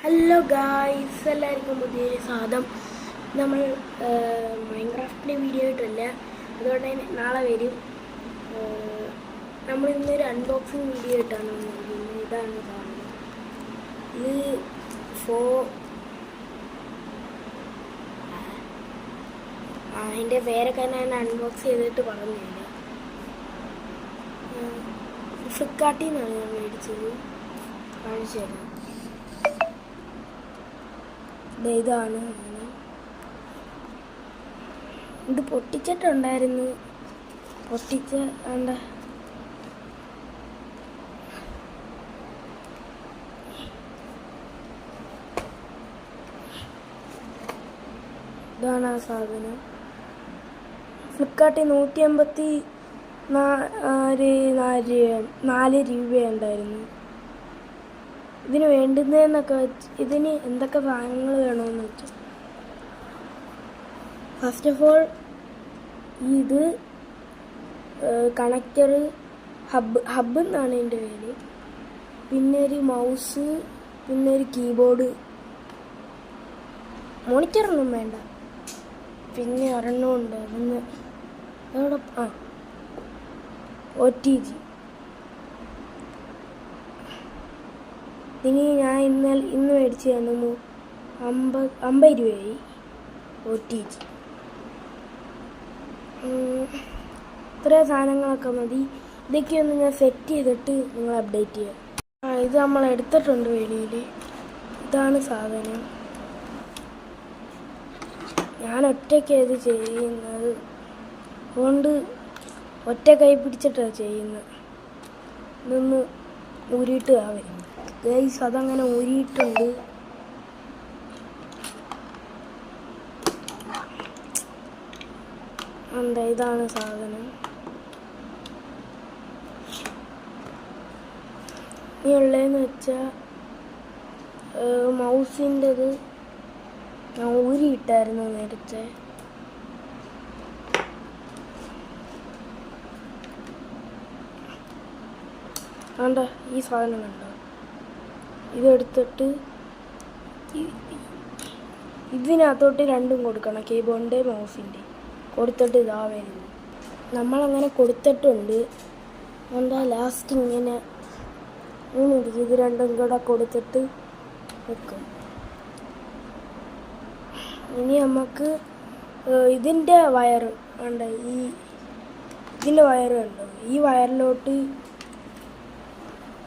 Hello guys, എല്ലാവർക്കും പുതിയൊരു സ്വാഗതം. നമ്മൾ മൈൻക്രാഫ്റ്റിൻ്റെ വീഡിയോ ആയിട്ടല്ല, അതുകൊണ്ട് തന്നെ നാളെ വരും. നമ്മൾ ഇന്നൊരു അൺബോക്സിങ് വീഡിയോ ആയിട്ടാണ് വന്നിരിക്കുന്നത്. ഇതാണ് സാധനം. അതിൻ്റെ പേരൊക്കെ ഞാൻ അൺബോക്സ് ചെയ്തിട്ട് പറഞ്ഞില്ല. ഫ്ലിപ്കാർട്ടിൽ നിന്നാണ് ഞാൻ മേടിച്ചത്. കാണിച്ചു തരാം. ഇതാണ് ഇത് പൊട്ടിച്ചിട്ടുണ്ടായിരുന്നു. പൊട്ടിച്ച എന്താ ഇതാണ് ആ സാധനം. ഫ്ലിപ്കാർട്ടിൽ 184 രൂപയുണ്ടായിരുന്നു. ഇതിന് വേണ്ടുന്നതെന്നൊക്കെ ഇതിന് എന്തൊക്കെ സാധനങ്ങൾ വേണമെന്ന് വെച്ചാൽ, ഫസ്റ്റ് ഓഫ് ഓൾ ഇത് കണക്റ്റർ, ഹബ്ബ് എന്നാണ് എൻ്റെ പേര്, പിന്നെ ഒരു മൗസ്, പിന്നെ ഒരു കീബോർഡ്, മോണിറ്ററൊന്നും വേണ്ട, പിന്നെ ഒരെണ്ണം ഉണ്ട്. അതൊന്ന് OTG. ഇനി ഞാൻ ഇന്ന് മേടിച്ച് തന്നു 50 രൂപയായി OTG. ഇത്ര സാധനങ്ങളൊക്കെ മതി. ഇതൊക്കെ ഒന്ന് ഞാൻ സെറ്റ് ചെയ്തിട്ട് നിങ്ങൾ അപ്ഡേറ്റ് ചെയ്യാം. ഇത് നമ്മൾ എടുത്തിട്ടുണ്ട് വെളിയിൽ. ഇതാണ് സാധനം. ഞാൻ ഒറ്റയ്ക്ക് ഇത് ചെയ്യുന്നത് അതുകൊണ്ട് ഒറ്റ കൈ പിടിച്ചിട്ടാണ് ചെയ്യുന്നത്. ഇതൊന്ന് ഊരിയിട്ട് വരും ഗൈസ്. അതങ്ങനെ ഊരിയിട്ടുണ്ട്. ഇതാണ് സാധനം. ഇനി ഉള്ളതെന്ന് വെച്ചാൽ മൗസിൻ്റെത് ഞാൻ ഊരിയിട്ടായിരുന്നു നേരത്തെ. വേണ്ട, ഈ സാധനം കണ്ടോ? ഇതെടുത്തിട്ട് ഇതിനകത്തോട്ട് രണ്ടും കൊടുക്കണം, കീബോർഡിൻ്റെ മൗസിൻ്റെ കൊടുത്തിട്ട് ഇതാ വരുന്നു. നമ്മളങ്ങനെ കൊടുത്തിട്ടുണ്ട്. എന്താ ലാസ്റ്റ് ഇങ്ങനെ ഇത് രണ്ടും കൂടെ കൊടുത്തിട്ട് വെക്കും. ഇനി നമുക്ക് ഇതിൻ്റെ വയറ് ഉണ്ട്, ഇതിൻ്റെ വയറ് കണ്ടോ? ഈ വയറിലോട്ട്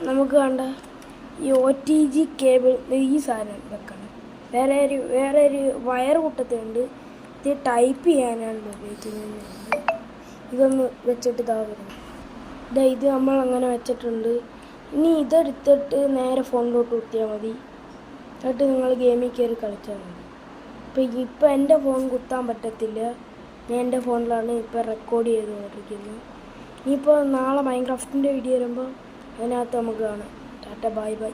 നമുക്ക് കണ്ട ഈ OTG കേബിൾ ഈ സാധനം വെക്കണം. വേറെ ഒരു വയർ കൂട്ടത്തുണ്ട്. ഇത് ടൈപ്പ് ചെയ്യാനാണ് ഉപയോഗിക്കുന്നത്. ഇതൊന്ന് വെച്ചിട്ട് ഇതാ വരുന്നു. ഇത് നമ്മൾ അങ്ങനെ വെച്ചിട്ടുണ്ട്. ഇനി ഇതെടുത്തിട്ട് നേരെ ഫോണിലോട്ട് കുത്തിയാൽ മതി. എന്നിട്ട് നിങ്ങൾ ഗെയിമിൽ കയറി കളിച്ചാൽ മതി. ഇപ്പം എൻ്റെ ഫോൺ കുത്താൻ പറ്റത്തില്ല. ഞാൻ എൻ്റെ ഫോണിലാണ് ഇപ്പോൾ റെക്കോർഡ് ചെയ്തുകൊണ്ടിരിക്കുന്നത്. ഇനിയിപ്പോൾ നാളെ മൈൻക്രാഫ്റ്റിൻ്റെ വീഡിയോ വരുമ്പോൾ അതിനകത്ത് നമുക്ക് കാണാം. Tata, bye bye.